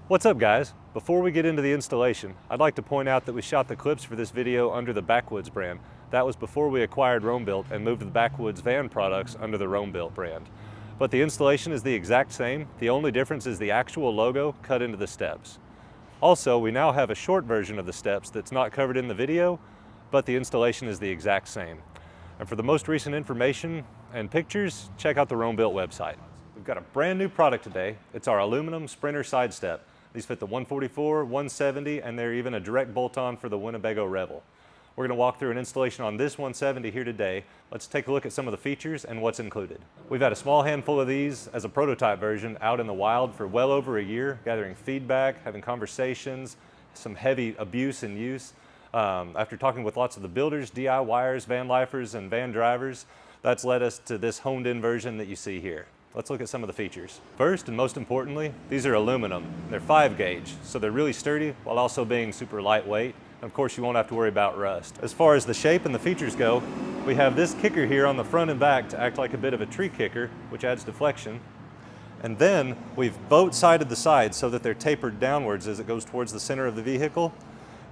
What's up guys? Before we get into the installation, I'd like to point out that we shot the clips for this video under the Backwoods brand. That was before we acquired Roambuilt and moved the Backwoods van products under the Roambuilt brand. But the installation is the exact same. The only difference is the actual logo cut into the steps. Also, we now have a short version of the steps that's not covered in the video, but the installation is the exact same. And for the most recent information and pictures, check out the Roambuilt website. We've got a brand new product today. It's our aluminum Sprinter side step. These fit the 144, 170, and they're even a direct bolt-on for the Winnebago Revel. We're going to walk through an installation on this 170 here today. Let's take a look at some of the features and what's included. We've had a small handful of these as a prototype version out in the wild for well over a year, gathering feedback, having conversations, some heavy abuse and use. After talking with lots of the builders, DIYers, van lifers, and van drivers, that's led us to this honed-in version that you see here. Let's look at some of the features. First and most importantly, these are aluminum. They're 5 gauge, so they're really sturdy while also being super lightweight. And of course, you won't have to worry about rust. As far as the shape and the features go, we have this kicker here on the front and back to act like a bit of a tree kicker, which adds deflection. And then we've boat-sided the sides so that they're tapered downwards as it goes towards the center of the vehicle.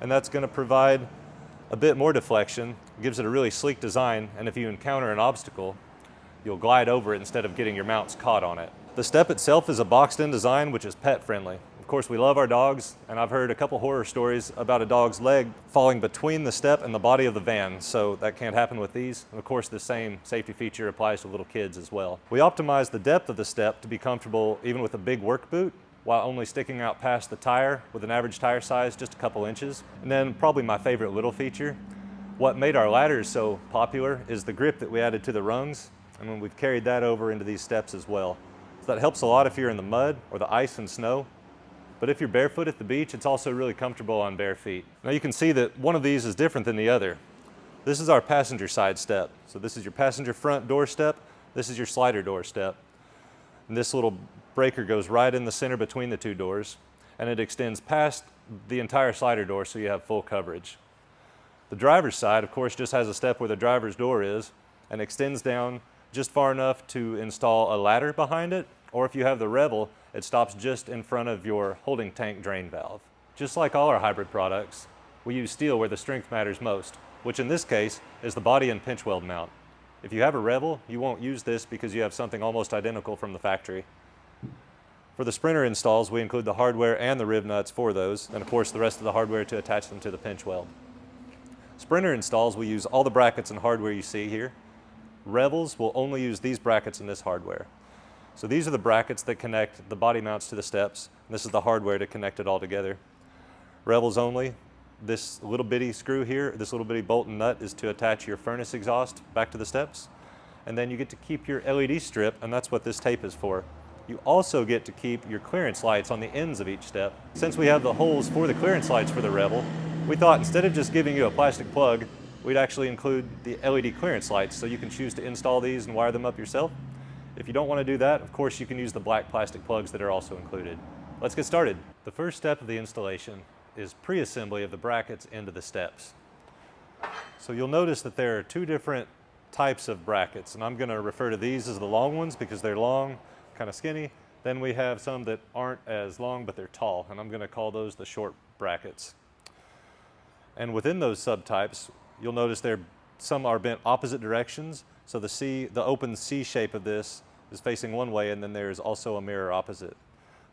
And that's going to provide a bit more deflection. It gives it a really sleek design, and if you encounter an obstacle, you'll glide over it instead of getting your mounts caught on it. The step itself is a boxed-in design, which is pet-friendly. Of course, we love our dogs, and I've heard a couple horror stories about a dog's leg falling between the step and the body of the van, so that can't happen with these. And of course, the same safety feature applies to little kids as well. We optimized the depth of the step to be comfortable even with a big work boot, while only sticking out past the tire with an average tire size just a couple inches. And then probably my favorite little feature, what made our ladders so popular is the grip that we added to the rungs. And when we've carried that over into these steps as well. So that helps a lot if you're in the mud or the ice and snow. But if you're barefoot at the beach, it's also really comfortable on bare feet. Now you can see that one of these is different than the other. This is our passenger side step. So this is your passenger front door step. This is your slider door step. And this little breaker goes right in the center between the two doors, and it extends past the entire slider door so you have full coverage. The driver's side, of course, just has a step where the driver's door is and extends down just far enough to install a ladder behind it, or if you have the Revel, it stops just in front of your holding tank drain valve. Just like all our hybrid products, we use steel where the strength matters most, which in this case is the body and pinch weld mount. If you have a Revel, you won't use this because you have something almost identical from the factory. For the Sprinter installs, we include the hardware and the rib nuts for those, and of course the rest of the hardware to attach them to the pinch weld. Sprinter installs, we use all the brackets and hardware you see here. Revels will only use these brackets and this hardware. So these are the brackets that connect the body mounts to the steps. And this is the hardware to connect it all together. Revels only. This little bitty screw here, this little bitty bolt and nut is to attach your furnace exhaust back to the steps. And then you get to keep your LED strip, and that's what this tape is for. You also get to keep your clearance lights on the ends of each step. Since we have the holes for the clearance lights for the Revel, we thought instead of just giving you a plastic plug, we'd actually include the LED clearance lights so you can choose to install these and wire them up yourself. If you don't want to do that, of course you can use the black plastic plugs that are also included. Let's get started. The first step of the installation is pre-assembly of the brackets into the steps. So you'll notice that there are 2 different types of brackets, and I'm going to refer to these as the long ones because they're long, kind of skinny. Then we have some that aren't as long but they're tall, and I'm going to call those the short brackets. And within those subtypes, you'll notice some are bent opposite directions. So the open C shape of this is facing one way, and then there's also a mirror opposite.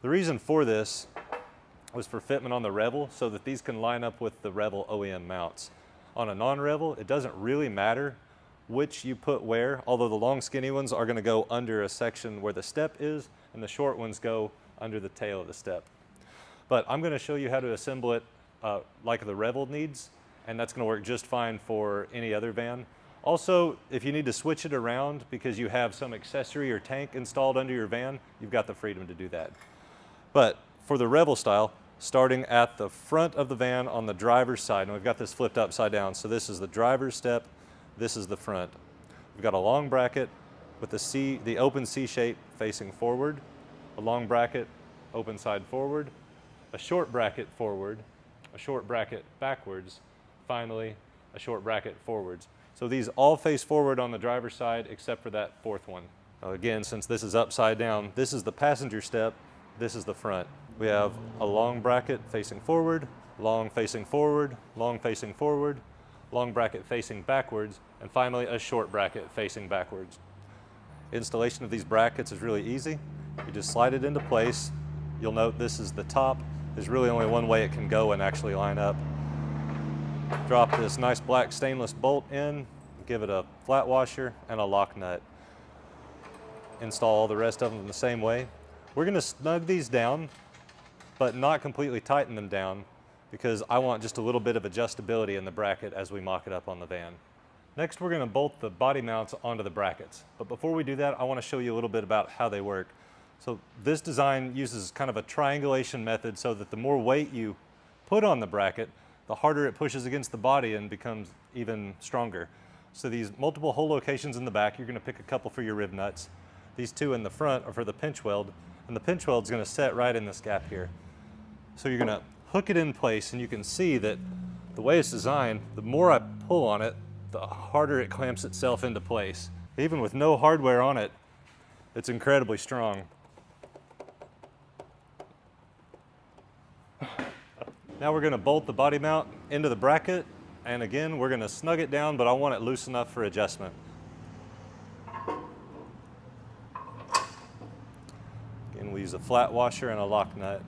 The reason for this was for fitment on the Revel so that these can line up with the Revel OEM mounts. On a non-Revel, it doesn't really matter which you put where, although the long skinny ones are going to go under a section where the step is, and the short ones go under the tail of the step. But I'm going to show you how to assemble it like the Revel needs, and that's going to work just fine for any other van. Also, if you need to switch it around because you have some accessory or tank installed under your van, you've got the freedom to do that. But for the Revel style, starting at the front of the van on the driver's side, and we've got this flipped upside down, so this is the driver's step, this is the front. We've got a long bracket with the open C shape facing forward, a long bracket, open side forward, a short bracket forward, a short bracket backwards, finally a short bracket forwards. So these all face forward on the driver's side except for that 4th one. Again, since this is upside down, this is the passenger step, this is the front. We have a long bracket facing forward, long facing forward, long facing forward, long bracket facing backwards, and finally a short bracket facing backwards. Installation of these brackets is really easy. You just slide it into place. You'll note this is the top. There's really only one way it can go and actually line up. Drop this nice black stainless bolt in, give it a flat washer and a lock nut. Install all the rest of them the same way. We're going to snug these down, but not completely tighten them down, because I want just a little bit of adjustability in the bracket as we mock it up on the van. Next, we're going to bolt the body mounts onto the brackets. But before we do that, I want to show you a little bit about how they work. So this design uses kind of a triangulation method so that the more weight you put on the bracket, the harder it pushes against the body and becomes even stronger. So these multiple hole locations in the back, you're going to pick a couple for your rib nuts. These two in the front are for the pinch weld, and the pinch weld is going to set right in this gap here. So you're going to hook it in place, and you can see that the way it's designed, the more I pull on it, the harder it clamps itself into place. Even with no hardware on it, it's incredibly strong. Now we're going to bolt the body mount into the bracket, and again we're going to snug it down, but I want it loose enough for adjustment. Again, we use a flat washer and a lock nut.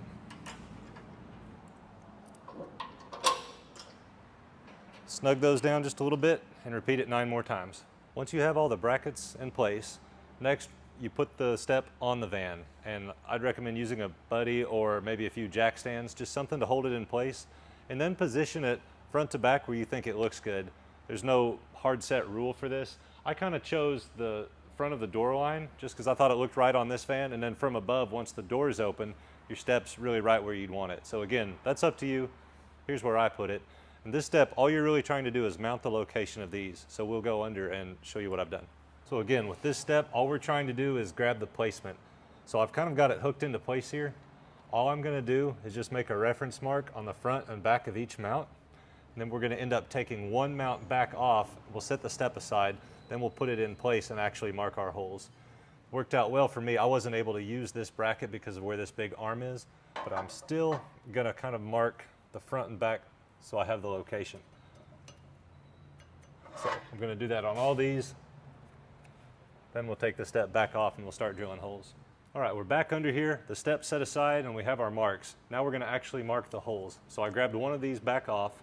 Snug those down just a little bit and repeat it 9 more times. Once you have all the brackets in place, next you put the step on the van, and I'd recommend using a buddy or maybe a few jack stands, just something to hold it in place, and then position it front to back where you think it looks good. There's no hard set rule for this. I kind of chose the front of the door line just because I thought it looked right on this van, and then from above, once the door is open, your step's really right where you'd want it. So again, that's up to you. Here's where I put it. In this step, all you're really trying to do is mount the location of these. So we'll go under and show you what I've done. So again, with this step, all we're trying to do is grab the placement. So I've kind of got it hooked into place here. All I'm gonna do is just make a reference mark on the front and back of each mount. And then we're gonna end up taking one mount back off. We'll set the step aside, then we'll put it in place and actually mark our holes. Worked out well for me. I wasn't able to use this bracket because of where this big arm is, but I'm still gonna kind of mark the front and back so I have the location. So I'm gonna do that on all these. Then we'll take the step back off and we'll start drilling holes. All right, we're back under here, the step's set aside, and we have our marks. Now we're gonna actually mark the holes. So I grabbed one of these back off,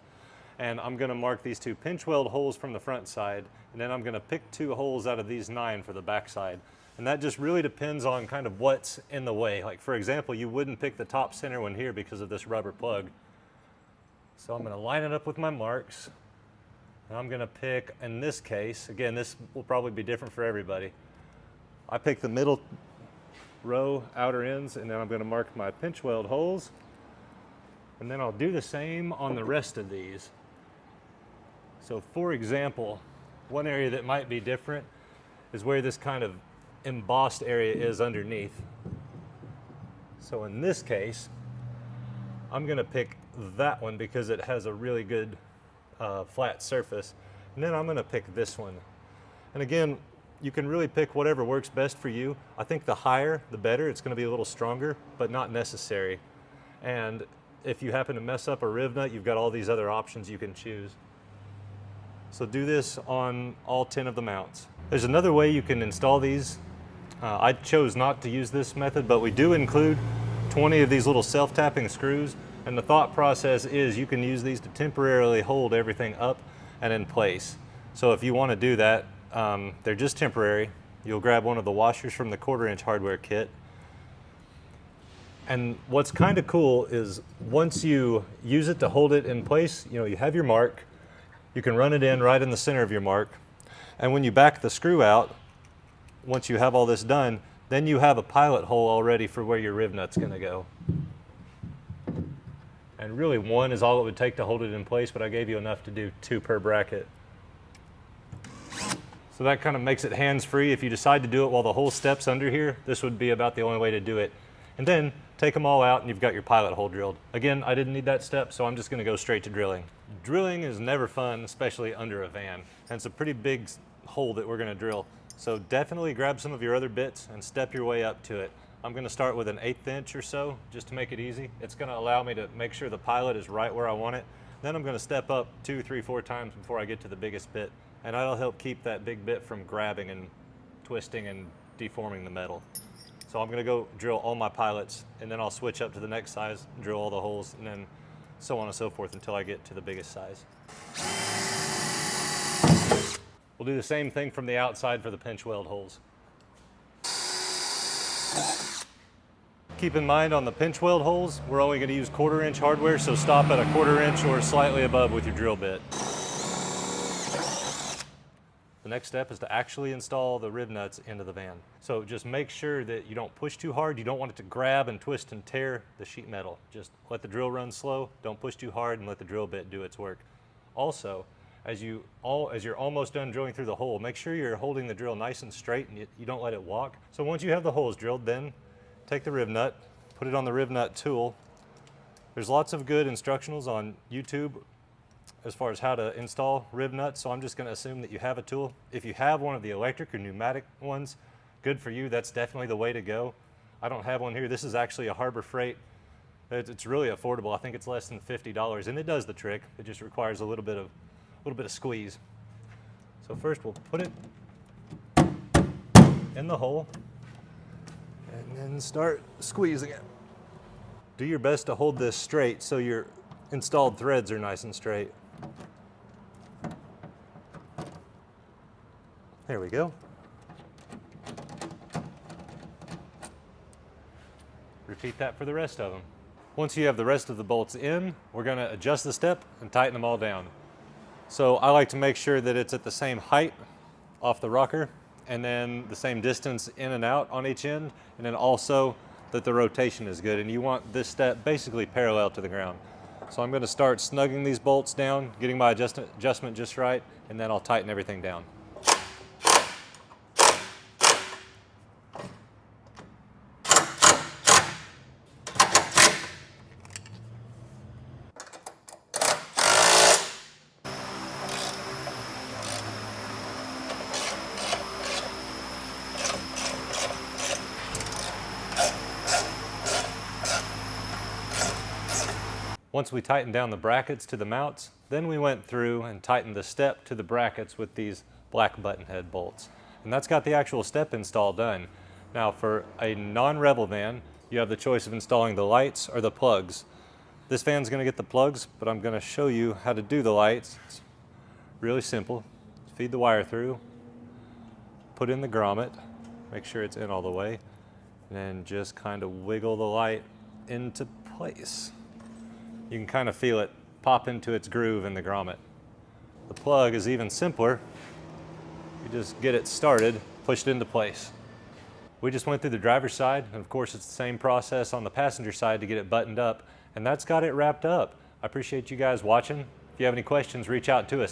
and I'm gonna mark these 2 pinch weld holes from the front side, and then I'm gonna pick 2 holes out of these 9 for the back side. And that just really depends on kind of what's in the way. Like for example, you wouldn't pick the top center one here because of this rubber plug. So I'm gonna line it up with my marks. And I'm gonna pick, in this case, again, this will probably be different for everybody. I pick the middle row outer ends, and then I'm gonna mark my pinch weld holes. And then I'll do the same on the rest of these. So for example, one area that might be different is where this kind of embossed area is underneath. So in this case, I'm gonna pick that one because it has a really good flat surface. And then I'm gonna pick this one. And again, you can really pick whatever works best for you. I think the higher, the better. It's gonna be a little stronger, but not necessary. And if you happen to mess up a rib nut, you've got all these other options you can choose. So do this on all 10 of the mounts. There's another way you can install these. I chose not to use this method, but we do include 20 of these little self-tapping screws. And the thought process is you can use these to temporarily hold everything up and in place. So if you want to do that, they're just temporary. You'll grab one of the washers from the 1/4-inch hardware kit. And what's kind of cool is once you use it to hold it in place, you know, you have your mark. You can run it in right in the center of your mark. And when you back the screw out, once you have all this done, then you have a pilot hole already for where your rib nut's gonna go. And really 1 is all it would take to hold it in place, but I gave you enough to do 2 per bracket. So that kind of makes it hands-free. If you decide to do it while the whole step's under here, this would be about the only way to do it. And then take them all out and you've got your pilot hole drilled. Again, I didn't need that step, so I'm just gonna go straight to drilling. Drilling is never fun, especially under a van. And it's a pretty big hole that we're gonna drill. So definitely grab some of your other bits and step your way up to it. I'm going to start with an 1/8 inch or so, just to make it easy. It's going to allow me to make sure the pilot is right where I want it. Then I'm going to step up 2, 3, 4 times before I get to the biggest bit, and that'll help keep that big bit from grabbing and twisting and deforming the metal. So I'm going to go drill all my pilots, and then I'll switch up to the next size, drill all the holes, and then so on and so forth until I get to the biggest size. We'll do the same thing from the outside for the pinch weld holes. Keep in mind on the pinch weld holes, we're only going to use 1/4 inch hardware, so stop at a 1/4 inch or slightly above with your drill bit. The next step is to actually install the rib nuts into the van. So just make sure that you don't push too hard. You don't want it to grab and twist and tear the sheet metal. Just let the drill run slow, don't push too hard, and let the drill bit do its work. Also, as you're almost done drilling through the hole, make sure you're holding the drill nice and straight and you don't let it walk. So once you have the holes drilled, then take the rib nut, put it on the rib nut tool. There's lots of good instructionals on YouTube as far as how to install rib nuts, so I'm just going to assume that you have a tool. If you have one of the electric or pneumatic ones, good for you. That's definitely the way to go. I don't have one here. This is actually a Harbor Freight. It's really affordable. I think it's less than $50, and it does the trick. It just requires a little bit of squeeze. So first we'll put it in the hole and then start squeezing it. Do your best to hold this straight so your installed threads are nice and straight. There we go. Repeat that for the rest of them. Once you have the rest of the bolts in, we're going to adjust the step and tighten them all down. So I like to make sure that it's at the same height off the rocker, and then the same distance in and out on each end, and then also that the rotation is good. And you want this step basically parallel to the ground. So I'm going to start snugging these bolts down, getting my adjustment just right, and then I'll tighten everything down. Once we tightened down the brackets to the mounts, then we went through and tightened the step to the brackets with these black button head bolts. And that's got the actual step install done. Now for a non-Revel van, you have the choice of installing the lights or the plugs. This van's gonna get the plugs, but I'm gonna show you how to do the lights. It's really simple. Feed the wire through, put in the grommet, make sure it's in all the way, and then just kind of wiggle the light into place. You can kind of feel it pop into its groove in the grommet. The plug is even simpler. You just get it started, push it into place. We just went through the driver's side, and of course it's the same process on the passenger side to get it buttoned up, and that's got it wrapped up. I appreciate you guys watching. If you have any questions, reach out to us.